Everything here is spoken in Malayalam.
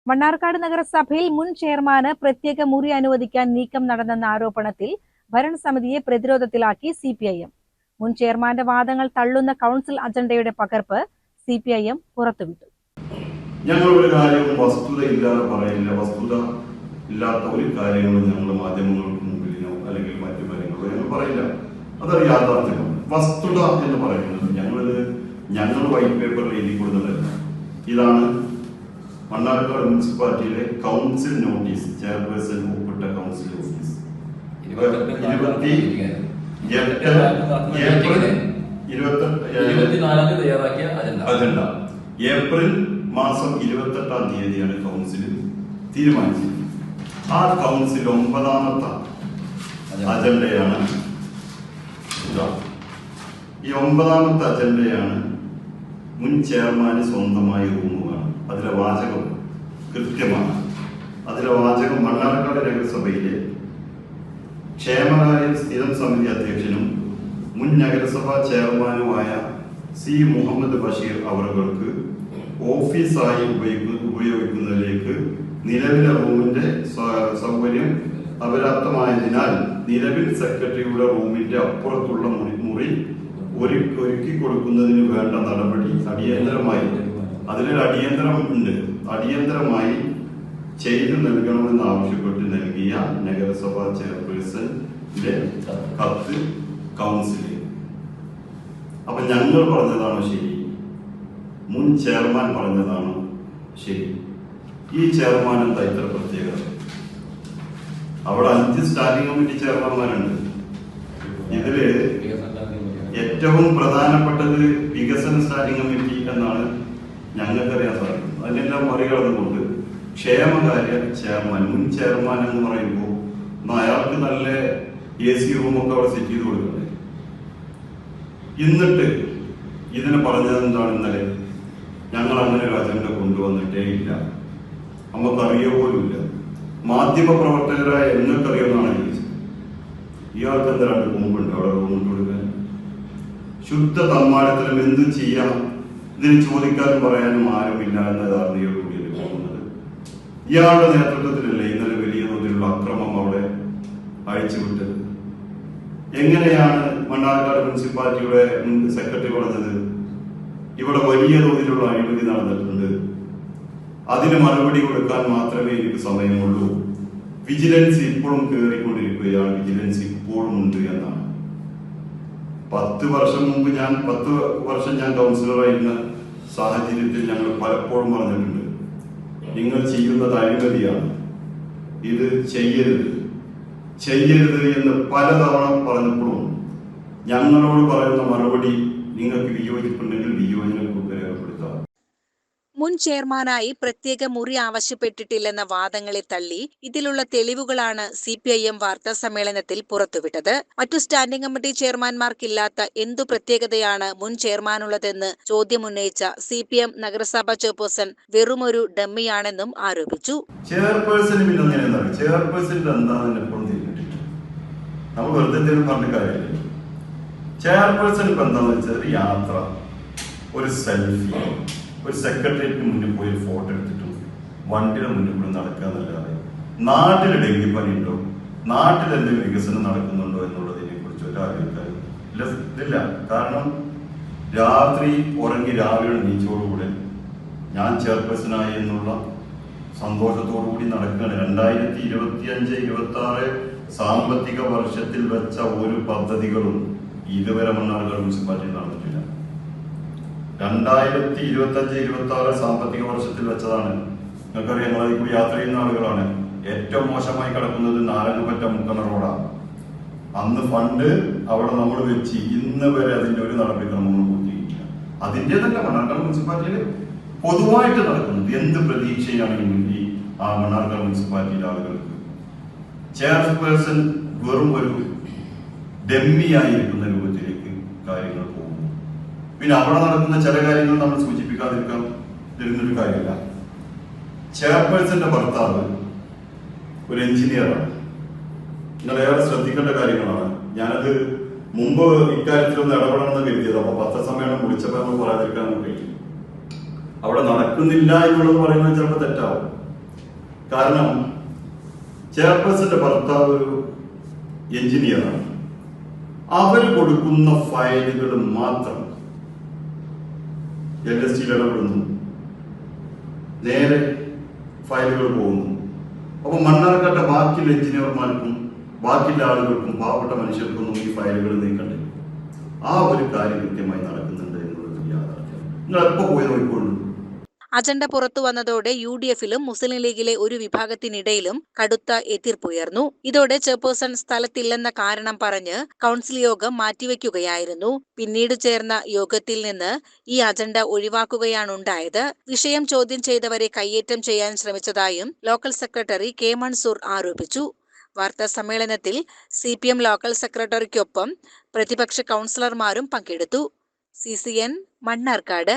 മണ്ണാർക്കാട് നഗരസഭയിൽ മുൻ ചെയർമാന് പ്രത്യേക മുറി അനുവദിക്കാൻ നീക്കം നടന്നെന്ന ആരോപണത്തിൽ ഭരണസമിതിയെ പ്രതിരോധത്തിലാക്കി സിപിഐഎം. മുൻ ചെയർമാന്റെ വാദങ്ങൾ തള്ളുന്ന കൗൺസിൽ അജണ്ടയുടെ പകർപ്പ് സിപിഐഎം പുറത്തുവിട്ടു. ഞങ്ങൾ ഒരു കാര്യവും വസ്തുതയില്ലാതെ പറയില്ല. വസ്തുത ഇല്ലാത്ത ഒരു കാര്യങ്ങളും ഞങ്ങൾ മാധ്യമങ്ങൾക്ക് മുമ്പിലോ അല്ലെങ്കിൽ മറ്റു കാര്യങ്ങളോ ഞങ്ങൾ പറയില്ല. അതൊരു യാഥാർത്ഥ്യമാണ്. വസ്തുത എന്ന് പറയുന്നത് ഞങ്ങൾ വൈറ്റ് പേപ്പറിൽ എഴുതി കൊടുത്തതല്ല. ഇതാണ് മണ്ണാർക്കാട് മുനിസിപ്പാലിറ്റിയിലെ കൗൺസിൽ നോട്ടീസ്, ചെയർപേഴ്സൺ ഒപ്പിട്ട കൗൺസിൽ നോട്ടീസ്. അജണ്ട ഏപ്രിൽ മാസം 28-ാം തീയതിയാണ് കൗൺസിൽ തീരുമാനിച്ചത്. ആ കൗൺസിൽ 9ാമത്തെ അജണ്ടയാണ്. ഈ 9ാമത്തെ അജണ്ടയാണ് മുൻ ചെയർമാന് സ്വന്തമായി റൂമുകളാണ്. അതിലെ വാചകം കൃത്യമാണ്. അതിലെ വാചകം മണ്ണാർക്കാട് നഗരസഭയിലെ ക്ഷേമകാര്യ സ്ഥിരം സമിതി അധ്യക്ഷനും മുൻ നഗരസഭാ ചെയർമാനുമായ സി മുഹമ്മദ് ബഷീർ അവർക്ക് ഓഫീസായി ഉപയോഗിക്കുന്നതിലേക്ക് നിലവിലെ റൂമിന്റെ സൗകര്യം അപര്യാപ്തമായതിനാൽ നിലവിൽ സെക്രട്ടറിയുടെ റൂമിന്റെ അപ്പുറത്തുള്ള മുറി ഒരുക്കി കൊടുക്കുന്നതിന് വേണ്ട നടപടി അടിയന്തരമായി, അതിലൊരു അടിയന്തരമായി ചെയ്തു നൽകണമെന്ന് ആവശ്യപ്പെട്ട് നൽകിയ നഗരസഭാ ചെയർപേഴ്സന്റെ കത്ത് കൗൺസിലിൽ. അപ്പൊ ഞങ്ങൾ പറഞ്ഞതാണോ ശരി? മുൻ ചെയർമാൻ പറഞ്ഞതാണോ ശരി? ഈ ചെയർമാൻ എന്താ ഇത്ര പ്രത്യേകത? അവിടെ 5 സ്റ്റാൻഡിംഗ് കമ്മിറ്റി ചെയർമാൻമാരുണ്ട്. ഇതില് ഏറ്റവും പ്രധാനപ്പെട്ടത് വികസന സ്റ്റാൻഡിംഗ് കമ്മിറ്റി എന്നാണ് ഞങ്ങൾക്കറിയാൻ സാധിക്കുന്നത്. അതിനെല്ലാം മറികടന്നുകൊണ്ട് ക്ഷേമകാര്യ ചെയർമാൻ, മുൻ ചെയർമാൻ എന്ന് പറയുമ്പോൾ അയാൾക്ക് നല്ല AC റൂമൊക്കെ അവിടെ സെറ്റ് ചെയ്ത് കൊടുക്കണ്ടേ? എന്നിട്ട് ഇതിനെ പറഞ്ഞത് എന്താണ്? ഇന്നലെ ഞങ്ങൾ അങ്ങനെ ഒരു അജണ്ട കൊണ്ടുവന്നിട്ടേ ഇല്ല, നമുക്കറിയ പോലുമില്ല. മാധ്യമ പ്രവർത്തകരായ എങ്ങൾക്കറിയുമെന്നാണ് ചോദിച്ചത്. ഇയാൾക്ക് എന്താ 2 മുമ്പുണ്ട് അവിടെ റൂമിട്ട് കൊടുക്കാൻ? ശുദ്ധ തമ്മാടത്തിലും എന്തും ചെയ്യാം, ഇതിന് ചോദിക്കാനും പറയാനും ആരുമില്ല എന്ന ധാരണയോടുകൂടിയാണ് പോകുന്നത്. ഇയാളുടെ നേതൃത്വത്തിലല്ലേ ഇന്നലെ വലിയ തോതിലുള്ള അക്രമം അവിടെ അഴിച്ചുവിട്ടത്? എങ്ങനെയാണ് മണ്ണാർക്കാട് മുനിസിപ്പാലിറ്റിയുടെ സെക്രട്ടറി പറഞ്ഞത് ഇവിടെ വലിയ തോതിലുള്ള അഴിമതി നടന്നിട്ടുണ്ട്, അതിന് മറുപടി കൊടുക്കാൻ മാത്രമേ എനിക്ക് സമയമുള്ളൂ, വിജിലൻസ് ഇപ്പോഴും കയറിക്കൊണ്ടിരിക്കുകയാണ്, വിജിലൻസ് ഇപ്പോഴും ഉണ്ട് എന്നാണ്. 10 വർഷം മുമ്പ് 10 വർഷം ഞാൻ കൗൺസിലറായിരുന്ന സാഹചര്യത്തിൽ ഞങ്ങൾ പലപ്പോഴും പറഞ്ഞിട്ടുണ്ട്, നിങ്ങൾ ചെയ്യുന്നത് അഴിമതിയാണ്, ഇത് ചെയ്യരുത് എന്ന് പലതവണ പറഞ്ഞപ്പോഴും ഞങ്ങളോട് പറയുന്ന മറുപടി നിങ്ങൾക്ക് വിയോജിപ്പുണ്ടെങ്കിൽ വിയോജനക്കുറിപ്പ് രേഖപ്പെടുത്താം. മുൻ ചെയർമാനായി പ്രത്യേക മുറി ആവശ്യപ്പെട്ടിട്ടില്ലെന്ന വാദങ്ങളെ തള്ളി ഇതിലുള്ള തെളിവുകളാണ് സിപിഐഎം വാർത്താ സമ്മേളനത്തിൽ പുറത്തുവിട്ടത്. മറ്റു സ്റ്റാൻഡിംഗ് കമ്മിറ്റി ചെയർമാൻമാർക്കില്ലാത്ത എന്തു പ്രത്യേകതയാണ് മുൻ ചെയർമാനുള്ളതെന്ന് ചോദ്യമുന്നയിച്ച സിപിഎം നഗരസഭാ ചെയർപേഴ്സൺ വെറുമൊരു ഡമ്മിയാണെന്നും ആരോപിച്ചു. ചെയർപേഴ്സൺ ഇപ്പൊ എന്താന്ന് വെച്ചാൽ യാത്ര, ഒരു സെൽഫി, ഒരു സെക്രട്ടേറിയറ്റിന് മുന്നിൽ പോയി ഫോട്ടോ എടുത്തിട്ടും വണ്ടിയുടെ മുന്നിൽ കൂടെ നടക്കുക എന്നല്ലാതെ നാട്ടിൽ ഡെങ്കിപ്പനി ഉണ്ടോ, നാട്ടിൽ എന്തെങ്കിലും വികസനം നടക്കുന്നുണ്ടോ എന്നുള്ളതിനെ കുറിച്ച് ഒരാൾക്കാരും ഇതില്ല. കാരണം രാത്രി ഉറങ്ങി രാവിലെ നീച്ചോടുകൂടെ ഞാൻ ചെയർപേഴ്സണായി എന്നുള്ള സന്തോഷത്തോടുകൂടി നടക്കുകയാണ്. 2025-26 സാമ്പത്തിക വർഷത്തിൽ വെച്ച ഒരു പദ്ധതികളും ഇതുവരെ മണ്ണാർക്കാട് മുനിസിപ്പാലിറ്റി നടന്നിട്ടില്ല. 2025-26 സാമ്പത്തിക വർഷത്തിൽ വെച്ചതാണ്. നിങ്ങൾക്കറിയാം, ഞങ്ങളതിൽ കൂടി യാത്ര ചെയ്യുന്ന ആളുകളാണ്. ഏറ്റവും മോശമായി കിടക്കുന്നത് നാരങ്ങപ്പറ്റ മുക്കണ റോഡാണ്. അന്ന് ഫണ്ട് അവിടെ നമ്മൾ വെച്ച് ഇന്ന് വരെ അതിന്റെ ഒരു നടപടിക്രമങ്ങളും പൂർത്തീകരിക്കില്ല. അതിന്റെ തന്നെ മണ്ണാർക്കാട് മുനിസിപ്പാലിറ്റിയിൽ പൊതുവായിട്ട് നടക്കുന്നത് എന്ത് പ്രതീക്ഷയാണ് ഈ മണ്ണാർക്കാട് മുനിസിപ്പാലിറ്റിയിലെ ആളുകൾക്ക്? ചെയർപേഴ്സൺ വെറും ഒരു ഡെമ്മിയായിരിക്കുന്ന രൂപത്തിലേക്ക് കാര്യങ്ങൾ പോകുന്നു. പിന്നെ അവിടെ നടക്കുന്ന ചില കാര്യങ്ങൾ നമ്മൾ സൂചിപ്പിക്കാതിരിക്കാൻ തരുന്നൊരു കാര്യമില്ല. ചെയർപേഴ്സന്റെ ഭർത്താവ് ഒരു എഞ്ചിനീയറാണ്. നിങ്ങളേറെ ശ്രദ്ധിക്കേണ്ട കാര്യങ്ങളാണ്. ഞാനത് മുമ്പ് ഇക്കാര്യത്തിലൊന്ന് ഇടപെടണമെന്ന് കരുതിയത്. അപ്പൊ പത്രസമ്മേളനം വിളിച്ചപ്പോൾ നമ്മൾ പറയാതിരിക്കാൻ കഴിയും. അവിടെ നടക്കുന്നില്ല എന്നുള്ളത് പറയുന്നത് ചിലപ്പോൾ തെറ്റാവും. കാരണം ചെയർപേഴ്സന്റെ ഭർത്താവ് ഒരു എഞ്ചിനീയറാണ്. അവർ കൊടുക്കുന്ന ഫയലുകൾ മാത്രം LST ഇടപെടുന്നു, നേരെ ഫയലുകൾ പോകുന്നു. അപ്പൊ മണ്ണാർക്കാട്ട ബാക്കിയുള്ള എഞ്ചിനീയർമാർക്കും ബാക്കിയുള്ള ആളുകൾക്കും പാവപ്പെട്ട മനുഷ്യർക്കൊന്നും ഈ ഫയലുകൾ നീക്കണ്ടേ? ആ ഒരു കാര്യം കൃത്യമായി നടക്കുന്നുണ്ട് എന്നുള്ളത് യാഥാർത്ഥ്യം. നിങ്ങൾ എപ്പോ പോയി നോക്കിക്കൊള്ളൂ. അജണ്ട പുറത്തു വന്നതോടെ UDFിലും മുസ്ലിം ലീഗിലെ ഒരു വിഭാഗത്തിനിടയിലും കടുത്ത എതിർപ്പുയർന്നു. ഇതോടെ ചെയർപേഴ്സൺ സ്ഥലത്തില്ലെന്ന കാരണം പറഞ്ഞ് കൗൺസിൽ യോഗം മാറ്റിവെക്കുകയായിരുന്നു. പിന്നീട് ചേർന്ന യോഗത്തിൽ നിന്ന് ഈ അജണ്ട ഒഴിവാക്കുകയാണുണ്ടായത്. വിഷയം ചോദ്യം ചെയ്തവരെ കയ്യേറ്റം ചെയ്യാൻ ശ്രമിച്ചതായും ലോക്കൽ സെക്രട്ടറി K മൻസൂർ ആരോപിച്ചു. വാർത്താ സമ്മേളനത്തിൽ CPM ലോക്കൽ സെക്രട്ടറിക്കൊപ്പം പ്രതിപക്ഷ കൗൺസിലർമാരും പങ്കെടുത്തു. CCN മണ്ണാർക്കാട്.